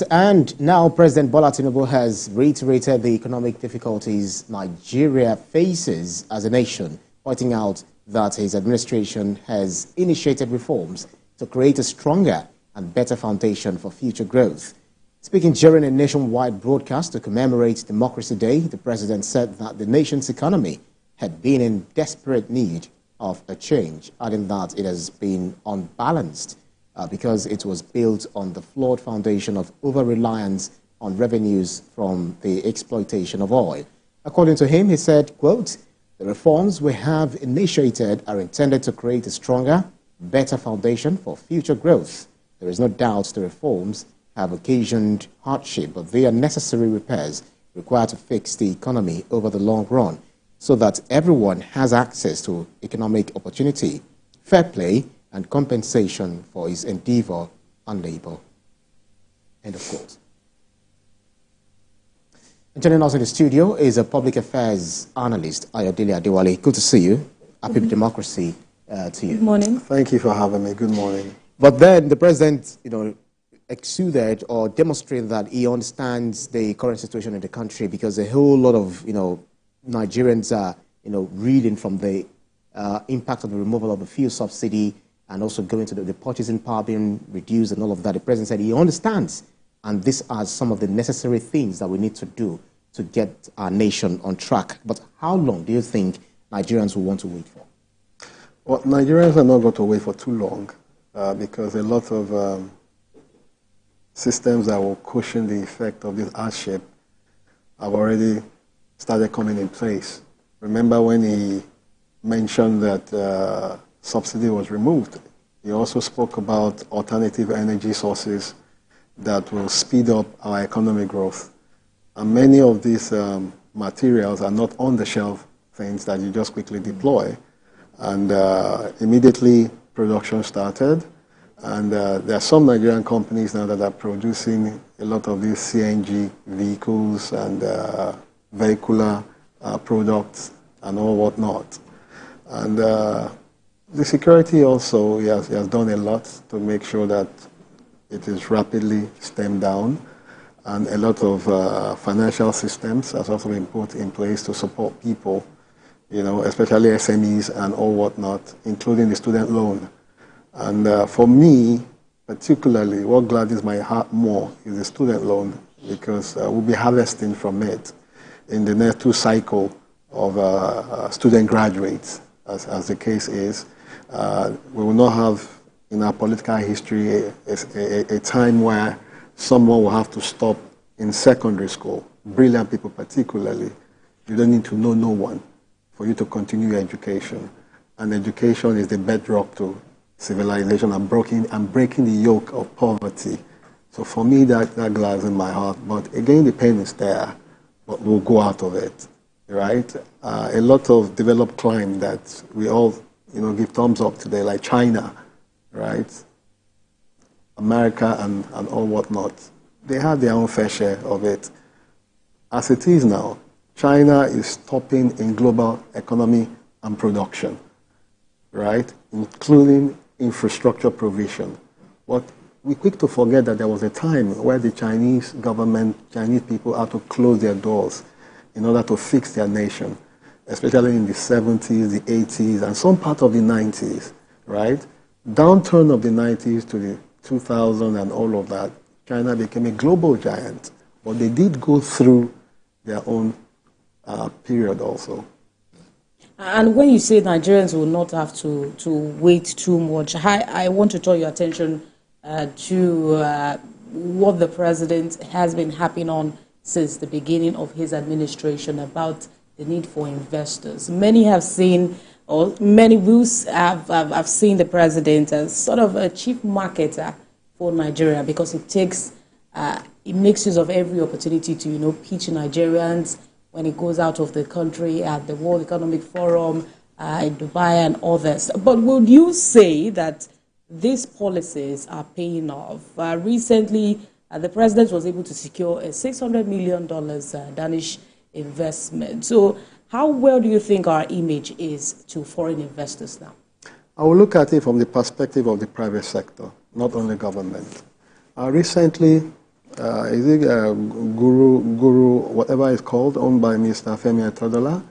broadcast. And now President Bola Tinubu has reiterated the economic difficulties Nigeria faces as a nation, pointing out that his administration has initiated reforms to create a stronger and better foundation for future growth. Speaking during a nationwide broadcast to commemorate Democracy Day, the president said that the nation's economy had been in desperate need of a change, adding that it has been unbalanced because it was built on the flawed foundation of over-reliance on revenues from the exploitation of oil. According to him, he said, quote, "The reforms we have initiated are intended to create a stronger, better foundation for future growth. There is no doubt the reforms have occasioned hardship, but they are necessary repairs required to fix the economy over the long run so that everyone has access to economic opportunity, fair play, and compensation for his endeavor and labor." End of quote. And joining us in the studio is a public affairs analyst, Ayodele Adewale. Good to see you. Happy democracy to you. Good morning. Thank you for having me. Good morning. But then the president, exuded or demonstrated that he understands the current situation in the country because a whole lot of, Nigerians are, reading from the impact of the removal of the fuel subsidy and also going to the purchasing power being reduced and all of that. The president said he understands, and these are some of the necessary things that we need to do to get our nation on track. But how long do you think Nigerians will want to wait for? Well, Nigerians are not going to wait for too long because a lot of systems that will cushion the effect of this hardship have already started coming in place. Remember when he mentioned that subsidy was removed, he also spoke about alternative energy sources that will speed up our economic growth. And many of these materials are not on-the-shelf things that you just quickly deploy. And immediately production started. And there are some Nigerian companies now that are producing a lot of these CNG vehicles and vehicular products and all whatnot. And the security also, he has done a lot to make sure that it is rapidly stemmed down. And a lot of financial systems has also been put in place to support people, especially SMEs and all whatnot, including the student loan. And for me, particularly, what gladdens my heart more is the student loan because we'll be harvesting from it in the next 2 cycles of student graduates, as the case is. We will not have in our political history a time where someone will have to stop in secondary school, brilliant people particularly. You don't need to know no one for you to continue your education. And education is the bedrock to civilization and breaking the yoke of poverty. So for me, that gladdens in my heart. But again, the pain is there, but we'll go out of it, right? A lot of developed climes that we all, give thumbs up today, like China, right? America and all whatnot, they have their own fair share of it. As it is now, China is topping in global economy and production, right? Including infrastructure provision. But we're quick to forget that there was a time where the Chinese government, Chinese people had to close their doors in order to fix their nation, especially in the 70s, the 80s, and some part of the 90s, right? Downturn of the 90s to the 2000 and all of that, China became a global giant. But they did go through their own period also. And when you say Nigerians will not have to wait too much, I want to draw your attention to what the president has been harping on since the beginning of his administration about the need for investors. Many have seen, or many will have seen the president as sort of a chief marketer for Nigeria because it makes use of every opportunity to pitch Nigerians when it goes out of the country at the World Economic Forum in Dubai and others. But would you say that these policies are paying off? Recently, the president was able to secure a $600 million Danish investment. So how well do you think our image is to foreign investors now? I will look at it from the perspective of the private sector, not only government. Recently, Is it Guru, whatever it's called, owned by Mr. Femi Etodola?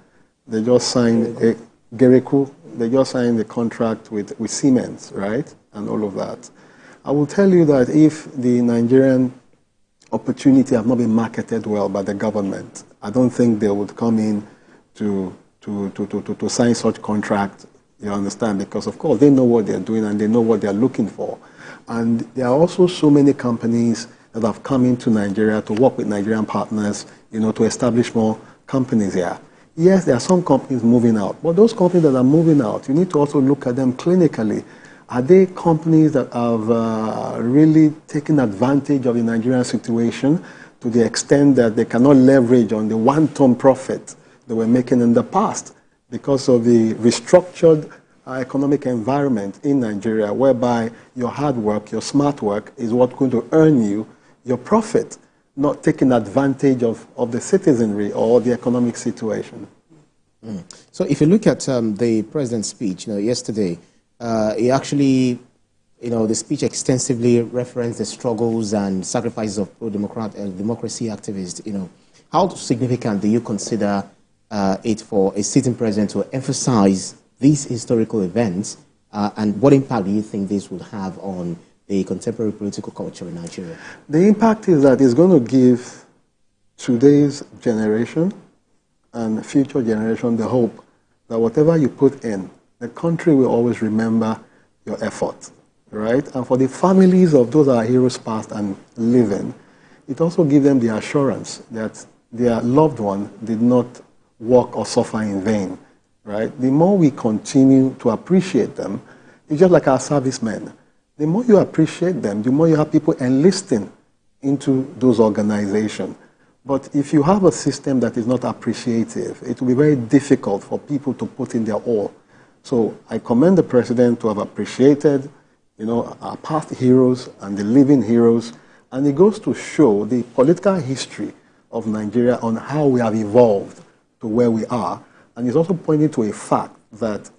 They just signed a Gereku. They just signed a contract with Siemens, right, and all of that. I will tell you that if the Nigerian opportunity have not been marketed well by the government, I don't think they would come in to sign such contract. You understand? Because of course they know what they're doing and they know what they're looking for. And there are also so many companies that have come into Nigeria to work with Nigerian partners, to establish more companies here. Yes, there are some companies moving out, but those companies that are moving out, you need to also look at them clinically. Are they companies that have really taken advantage of the Nigerian situation to the extent that they cannot leverage on the one-ton profit they were making in the past because of the restructured economic environment in Nigeria, whereby your hard work, your smart work is what's going to earn you your profit, not taking advantage of the citizenry or the economic situation. So if you look at the president's speech, yesterday, he actually, the speech extensively referenced the struggles and sacrifices of democracy activists. How significant do you consider it for a sitting president to emphasize these historical events, and what impact do you think this would have on the contemporary political culture in Nigeria? The impact is that it's going to give today's generation and future generation the hope that whatever you put in, the country will always remember your effort, right? And for the families of those that are heroes past and living, it also gives them the assurance that their loved one did not work or suffer in vain, right? The more we continue to appreciate them, it's just like our servicemen. The more you appreciate them, the more you have people enlisting into those organizations. But if you have a system that is not appreciative, it will be very difficult for people to put in their all. So I commend the president to have appreciated, our past heroes and the living heroes. And it goes to show the political history of Nigeria on how we have evolved to where we are. And it's also pointing to a fact that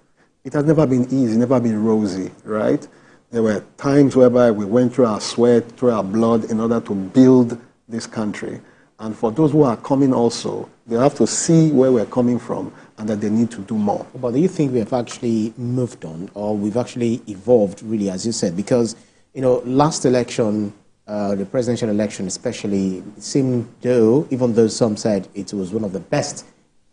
it has never been easy, never been rosy, right? There were times whereby we went through our sweat, through our blood in order to build this country. And for those who are coming also, they have to see where we're coming from and that they need to do more. But do you think we have actually moved on, or we've actually evolved, really, as you said? Because, last election, the presidential election especially, it seemed even though some said it was one of the best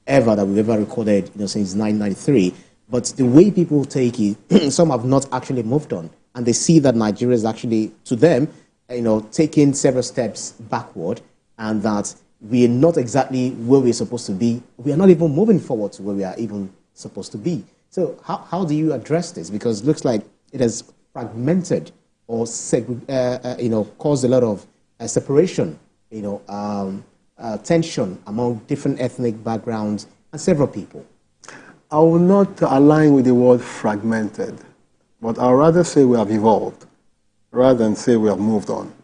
ever that we've ever recorded, since 1993, but the way people take it, some have not actually moved on. And they see that Nigeria is actually, to them, taking several steps backward, and that we are not exactly where we're supposed to be. We are not even moving forward to where we are even supposed to be. So how do you address this? Because it looks like it has fragmented or caused a lot of separation, tension among different ethnic backgrounds and several people. I will not align with the word fragmented, but I'll rather say we have evolved rather than say we have moved on.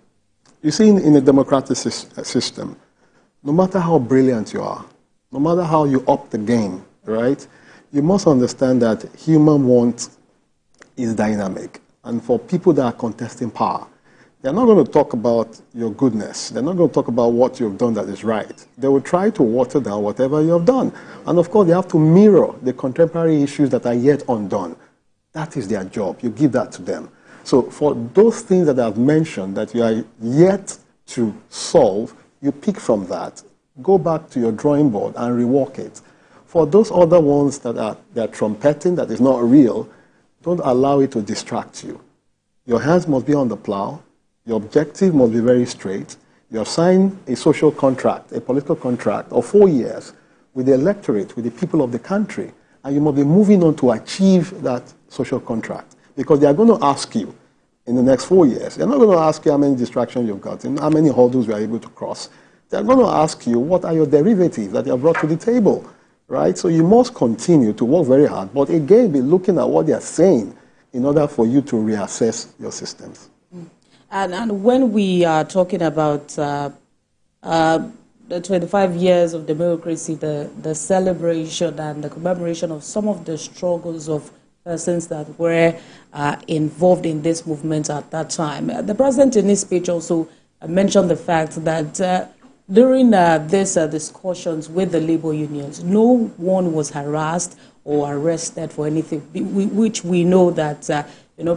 You see, in a democratic system, no matter how brilliant you are, no matter how you up the game, right, you must understand that human want is dynamic. And for people that are contesting power, they're not going to talk about your goodness. They're not going to talk about what you've done that is right. They will try to water down whatever you have done. And of course, they have to mirror the contemporary issues that are yet undone. That is their job. You give that to them. So for those things that I've mentioned that you are yet to solve, you pick from that, go back to your drawing board and rework it. For those other ones that they're trumpeting, that is not real, don't allow it to distract you. Your hands must be on the plow. Your objective must be very straight. You have signed a social contract, a political contract of 4 years with the electorate, with the people of the country, and you must be moving on to achieve that social contract, because they are going to ask you in the next 4 years. They're not going to ask you how many distractions you've gotten, how many hurdles you are able to cross. They're going to ask you what are your derivatives that you have brought to the table, right? So you must continue to work very hard, but again, be looking at what they are saying in order for you to reassess your systems. And when we are talking about the 25 years of democracy, the celebration and the commemoration of some of the struggles of persons that were involved in this movement at that time, the president in his speech also mentioned the fact that during these discussions with the labor unions, no one was harassed or arrested for anything, which we know that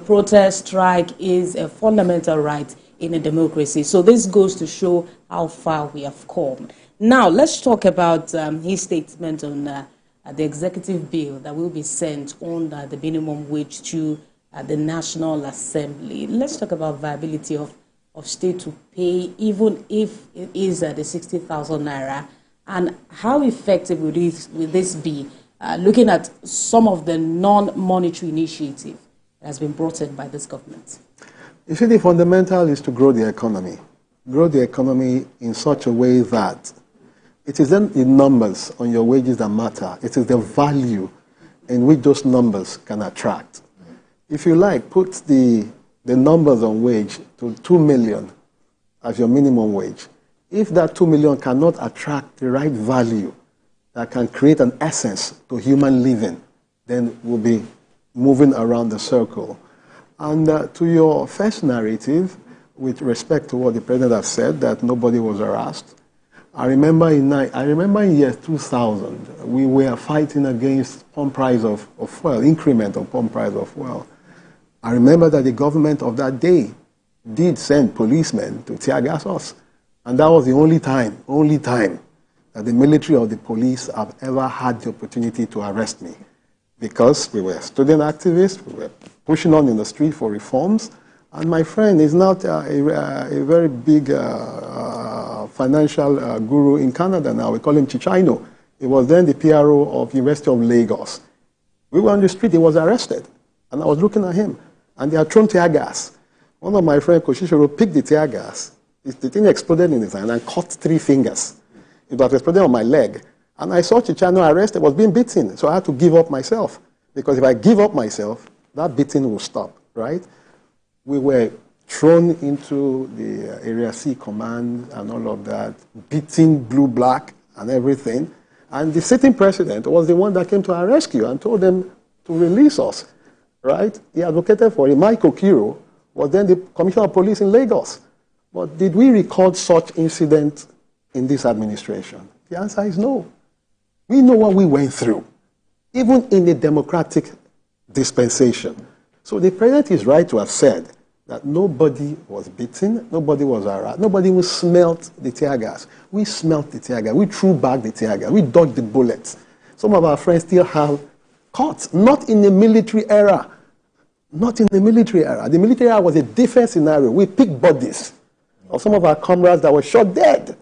protest, strike is a fundamental right in a democracy. So this goes to show how far we have come. Now, let's talk about his statement on the executive bill that will be sent on the minimum wage to the National Assembly. Let's talk about viability of state to pay, even if it is the 60,000 naira, and how effective will this be, looking at some of the non-monetary initiative that has been brought in by this government? You see, the fundamental is to grow the economy. Grow the economy in such a way that it isn't the numbers on your wages that matter. It is the value in which those numbers can attract. If you like, put the numbers on wage to 2 million as your minimum wage. If that 2 million cannot attract the right value that can create an essence to human living, then we'll be moving around the circle. And to your first narrative, with respect to what the president has said, that nobody was harassed, I remember in year 2000, we were fighting against pump price of fuel, increment of pump price of fuel. I remember that the government of that day did send policemen to tear gas us. And that was the only time that the military or the police have ever had the opportunity to arrest me. Because we were student activists, we were pushing on in the street for reforms, and my friend is not a very big financial guru in Canada now. We call him Chichino. He was then the PRO of University of Lagos. We were on the street, he was arrested, and I was looking at him, and they had thrown tear gas. One of my friends, Koshishiro, picked the tear gas. The thing exploded in his hand and cut 3 fingers. It was exploding on my leg. And I saw Chichano arrested, was being beaten. So I had to give up myself. Because if I give up myself, that beating will stop, right? We were thrown into the Area C command and all of that, beating blue, black, and everything. And the sitting president was the one that came to our rescue and told them to release us, right? He advocated for it. Mike Okiro was then the commissioner of police in Lagos. But did we record such incidents in this administration? The answer is no. We know what we went through, even in a democratic dispensation. So the president is right to have said that nobody was beaten, nobody was harassed, nobody even smelt the tear gas. We smelt the tear gas. We threw back the tear gas. We dodged the bullets. Some of our friends still have cuts, not in the military era. Not in the military era. The military era was a different scenario. We picked bodies of some of our comrades that were shot dead.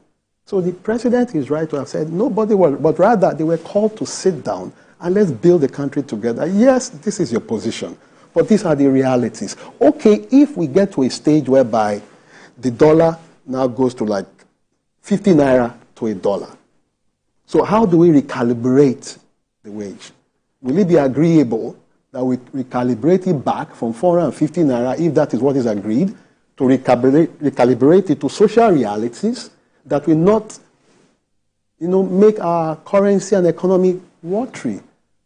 So the president is right to have said nobody was, but rather they were called to sit down and let's build the country together. Yes, this is your position, but these are the realities. Okay, if we get to a stage whereby the dollar now goes to like 50 naira to $1, so how do we recalibrate the wage? Will it be agreeable that we recalibrate it back from 450 naira, if that is what is agreed, to recalibrate it to social realities that will not, make our currency and economy watery?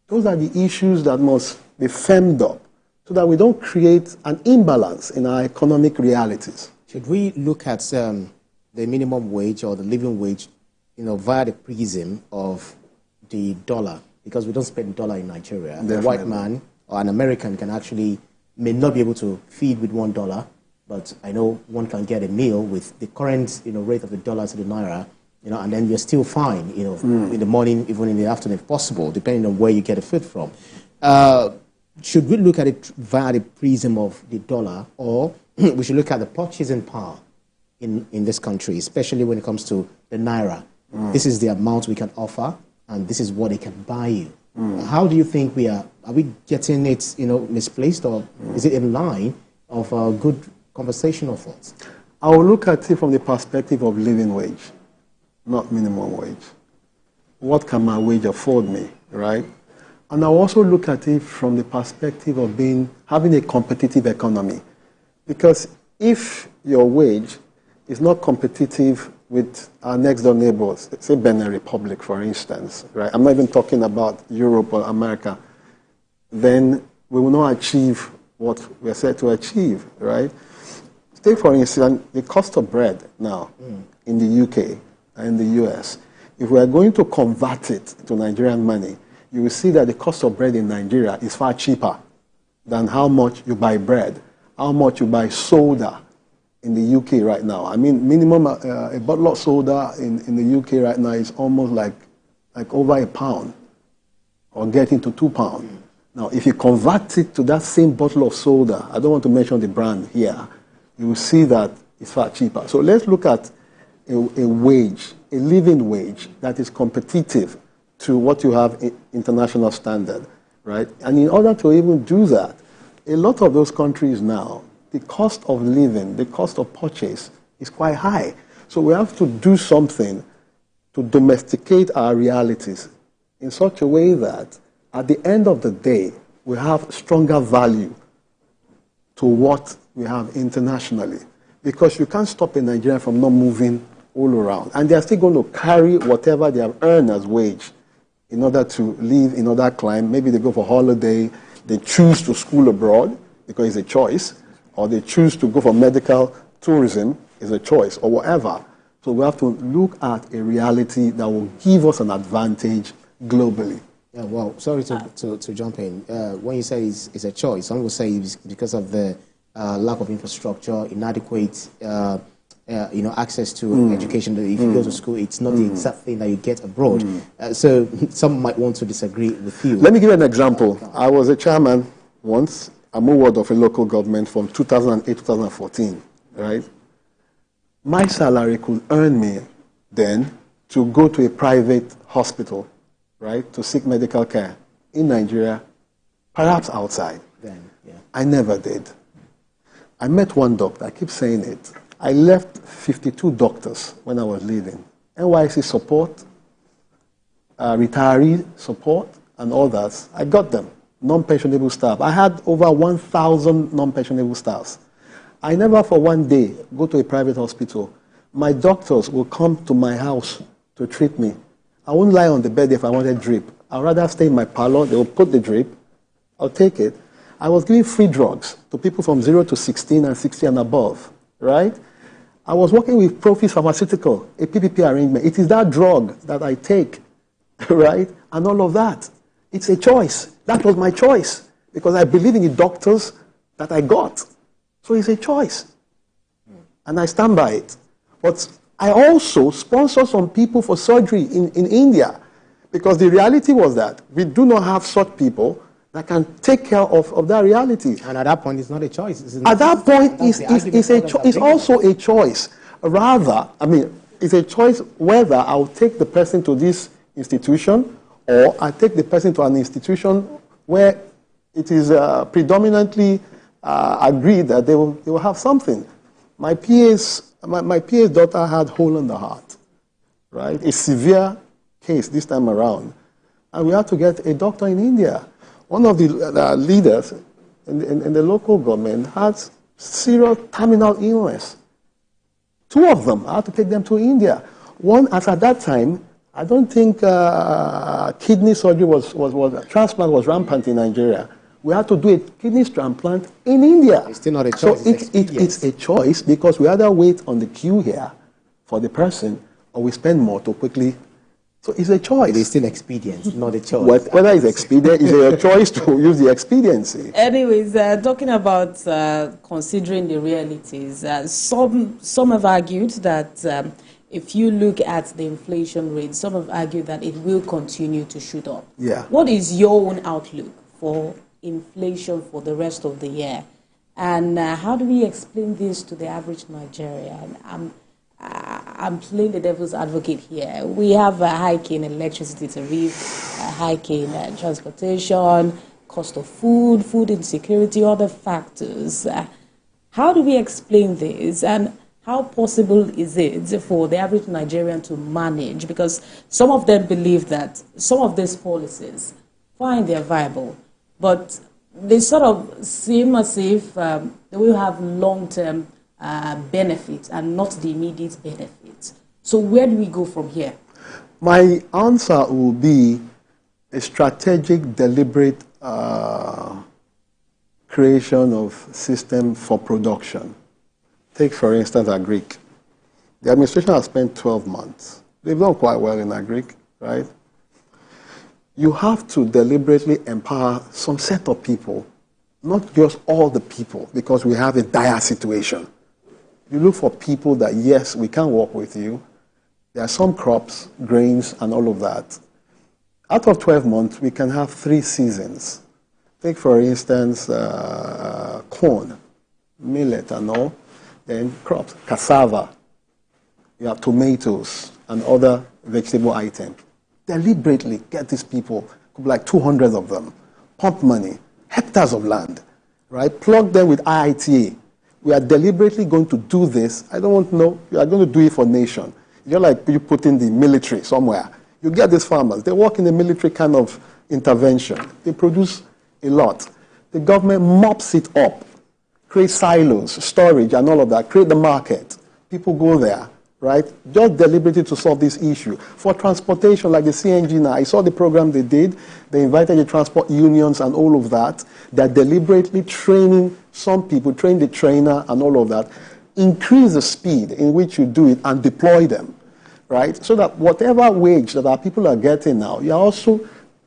Those are the issues that must be firmed up so that we don't create an imbalance in our economic realities. Should we look at the minimum wage or the living wage, via the prism of the dollar? Because we don't spend dollar in Nigeria. Definitely. A white man or an American may not be able to feed with $1, but I know one can get a meal with the current rate of the dollar to the naira, and then you're still fine, in the morning, even in the afternoon if possible, depending on where you get the food from. Should we look at it via the prism of the dollar, or we should look at the purchasing power in this country, especially when it comes to the naira? This is the amount we can offer, and this is what it can buy you. How do you think are we getting it, misplaced, or is it in line of good conversational thoughts? I will look at it from the perspective of living wage, not minimum wage. What can my wage afford me, right? And I'll also look at it from the perspective of having a competitive economy. Because if your wage is not competitive with our next door neighbors, say Benin Republic, for instance, right? I'm not even talking about Europe or America. Then we will not achieve what we're set to achieve, right? take for instance the cost of bread now in the UK and the US. If we are going to convert it to Nigerian money, you will see that the cost of bread in Nigeria is far cheaper than how much you buy bread, how much you buy soda in the UK right now. I mean, minimum a bottle of soda in the UK right now is almost like over £1 or getting to £2. Now, if you convert it to that same bottle of soda, I don't want to mention the brand here, you will see that it's far cheaper. So let's look at a wage, a living wage that is competitive to what you have in international standard, right? And in order to even do that, a lot of those countries now, the cost of living, the cost of purchase is quite high. So we have to do something to domesticate our realities in such a way that at the end of the day, we have stronger value to what we have internationally. Because you can't stop a Nigerian from not moving all around. And they're still going to carry whatever they have earned as wage in order to live in other climes. Maybe they go for holiday, they choose to school abroad because it's a choice, or they choose to go for medical tourism, is a choice, or whatever. So we have to look at a reality that will give us an advantage globally. Yeah, well, sorry to jump in. When you say it's a choice, some will say it's because of the lack of infrastructure, inadequate access to education. If you go to school, it's not the exact thing that you get abroad. So some might want to disagree with you. Let me give you an example. I was a chairman once, a ward of a local government from 2008 to 2014, right? My salary could earn me then to go to a private hospital, right, to seek medical care in Nigeria, perhaps outside. Then, yeah. I never did. I met one doctor, I keep saying it. I left 52 doctors when I was leaving. NYC support, retiree support, and others. I got them. Non-pensionable staff. I had over 1,000 non-pensionable staffs. I never for one day go to a private hospital. My doctors will come to my house to treat me. I won't lie on the bed if I wanted drip. I'd rather stay in my parlor. They will put the drip. I'll take it. I was giving free drugs to people from 0 to 16 and 60 and above, right? I was working with Profis Pharmaceutical, a PPP arrangement. It is that drug that I take, right? And all of that. It's a choice. That was my choice because I believe in the doctors that I got. So it's a choice. And I stand by it. But I also sponsor some people for surgery in India because the reality was that we do not have such people that can take care of that reality. And at that point, it's not a choice. At that point, it's also a choice. Rather, I mean, it's a choice whether I'll take the person to this institution or I take the person to an institution where it is predominantly agreed that they will have something. My PA's daughter had hole in the heart, right? A severe case this time around. And we had to get a doctor in India. One of the leaders in the local government had serious terminal illness. Two of them, I had to take them to India. One, as at that time, I don't think kidney surgery transplant was rampant in Nigeria. We had to do a kidney transplant in India. It's still not a choice. So it's a choice because we either wait on the queue here for the person or we spend more to quickly. So it's a choice. It is still expedient, not a choice. Whether it's expedient, it's a choice to use the expediency. Anyways, talking about considering the realities, some have argued that if you look at the inflation rate, some have argued that it will continue to shoot up. Yeah. What is your own outlook for inflation for the rest of the year? And how do we explain this to the average Nigerian? I'm playing the devil's advocate here. We have a hike in electricity tariff, a hike in transportation, cost of food insecurity, other factors. How do we explain this? And how possible is it for the average Nigerian to manage? Because some of them believe that some of these policies, fine, they're viable, but they sort of seem as if they will have long-term benefits and not the immediate benefits. So where do we go from here? My answer will be a strategic, deliberate creation of system for production. Take, for instance, agric. The administration has spent 12 months. They've done quite well in agric, right? You have to deliberately empower some set of people, not just all the people, because we have a dire situation. You look for people that, yes, we can work with you. There are some crops, grains, and all of that. Out of 12 months, we can have 3 seasons. Take, for instance, corn, millet, and all. Then crops, cassava. You have tomatoes and other vegetable items. Deliberately get these people, could be like 200 of them, pump money, hectares of land, right? Plug them with IITA. We are deliberately going to do this. I don't want to know. You are going to do it for nation. You're like you put in the military somewhere. You get these farmers. They work in a military kind of intervention. They produce a lot. The government mops it up, creates silos, storage, and all of that. Create the market. People go there, right? Just deliberately to solve this issue. For transportation, like the CNG now, I saw the program they did. They invited the transport unions and all of that. They're deliberately training some people, train the trainer and all of that. Increase the speed in which you do it and deploy them, right? So that whatever wage that our people are getting now, you're also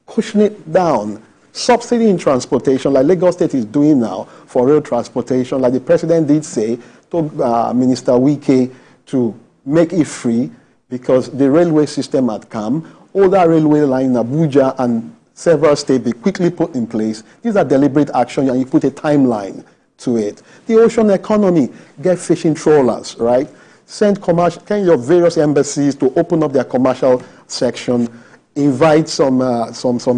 cushioning it down. Subsidy in transportation, like Lagos State is doing now for rail transportation, like the president did say, told Minister Wike to make it free because the railway system had come. All that railway line in Abuja and several states be quickly put in place. These are deliberate action, and you put a timeline to it. The ocean economy, get fishing trawlers, right? Send your various embassies to open up their commercial section. Invite some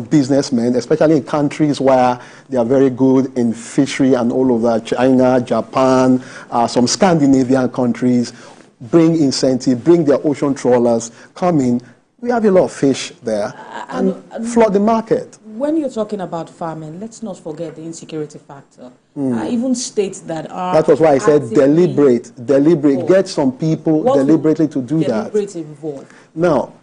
businessmen, especially in countries where they are very good in fishery and all of that, China, Japan, some Scandinavian countries. Bring incentive, bring their ocean trawlers, come in. We have a lot of fish there and flood the market. When you're talking about farming, let's not forget the insecurity factor. Even states that are... That was why I said deliberate. Involved. Get some people deliberately to do that. Deliberate involved. Now,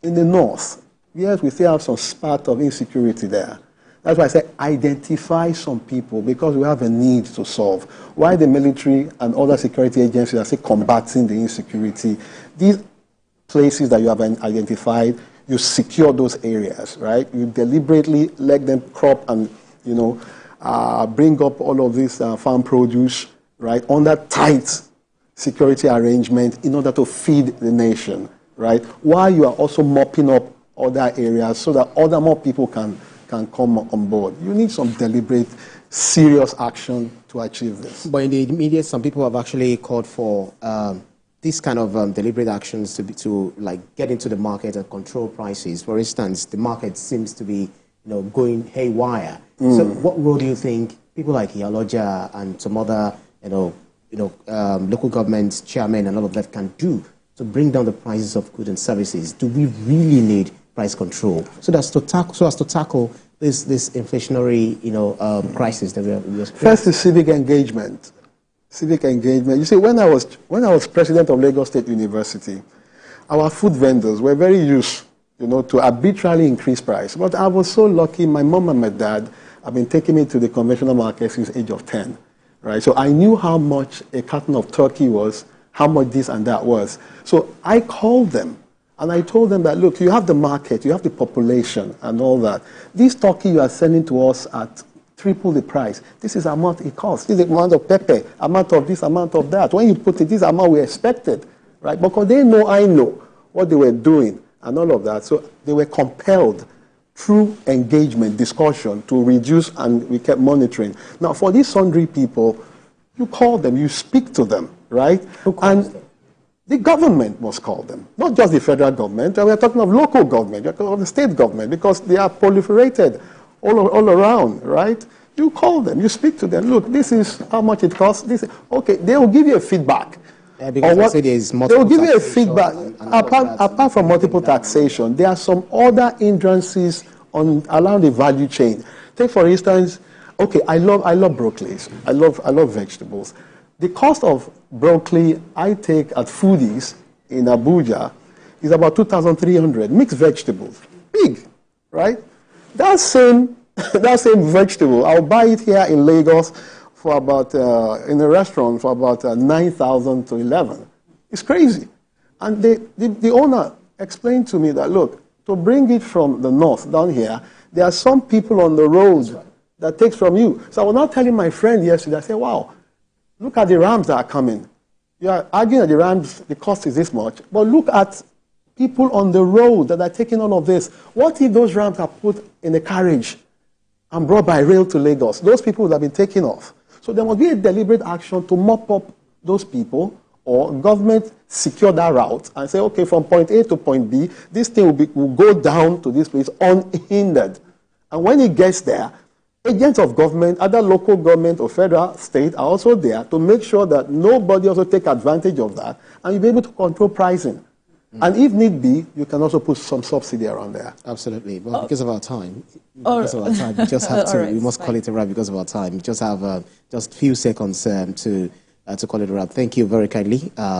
in the north, yes, we still have some spat of insecurity there. That's why I said identify some people because we have a need to solve. Why the military and other security agencies are still combating the insecurity. These places that you have identified, you secure those areas, right? You deliberately let them crop and, bring up all of this farm produce, right, under tight security arrangement in order to feed the nation, right? While you are also mopping up other areas so that more people can come on board. You need some deliberate, serious action to achieve this. But in the media, some people have actually called for these kind of deliberate actions to get into the market and control prices. For instance, the market seems to be going haywire. So what role do you think people like Iyaloja and some other local government chairmen and all of that can do to bring down the prices of goods and services? Do we really need price control so as to tackle this inflationary crisis that we are experiencing? First is civic engagement. Civic engagement. You see, when I was president of Lagos State University, our food vendors were very used, to arbitrarily increase price. But I was so lucky. My mom and my dad have been taking me to the conventional market since the age of 10, right? So I knew how much a carton of turkey was, how much this and that was. So I called them and I told them that, look, you have the market, you have the population and all that. This turkey you are sending to us at triple the price. This is the amount it costs. This is the amount of pepper, amount of this, amount of that. When you put it, this amount we expected, right? Because they know I know what they were doing and all of that. So they were compelled through engagement, discussion, to reduce, and we kept monitoring. Now, for these sundry people, you call them, you speak to them, right? And the government must call them, not just the federal government. We are talking of local government, we are talking of the state government, because they are proliferated all around, right? You call them, you speak to them. Look, this is how much it costs. Okay, they will give you a feedback. Yeah, because they will give you a feedback. Apart from multiple taxation, there are some other hindrances around the value chain. Take, for instance, okay, I love broccoli. I love vegetables. The cost of broccoli I take at Foodies in Abuja is about 2,300. Mixed vegetables, big, right? That same vegetable, I'll buy it here in Lagos for about, in a restaurant for about 9,000 to 11. It's crazy. And the owner explained to me that, look, to bring it from the north down here, there are some people on the road that takes from you. So I was not telling my friend yesterday, I said, wow, look at the rams that are coming. You are arguing that the rams, the cost is this much, but look at people on the road that are taking all of this. What if those rams are put in a carriage and brought by rail to Lagos? Those people would have been taken off. So there must be a deliberate action to mop up those people, or government secure that route and say, okay, from point A to point B, this thing will go down to this place unhindered. And when it gets there, agents of government, other local government or federal, state are also there to make sure that nobody also take advantage of that, and you'll be able to control pricing. And if need be, you can also put some subsidy around there. Absolutely. But because of our time, we just have to, we must call it a wrap because of our time. We just have just few seconds to call it a wrap. Thank you very kindly.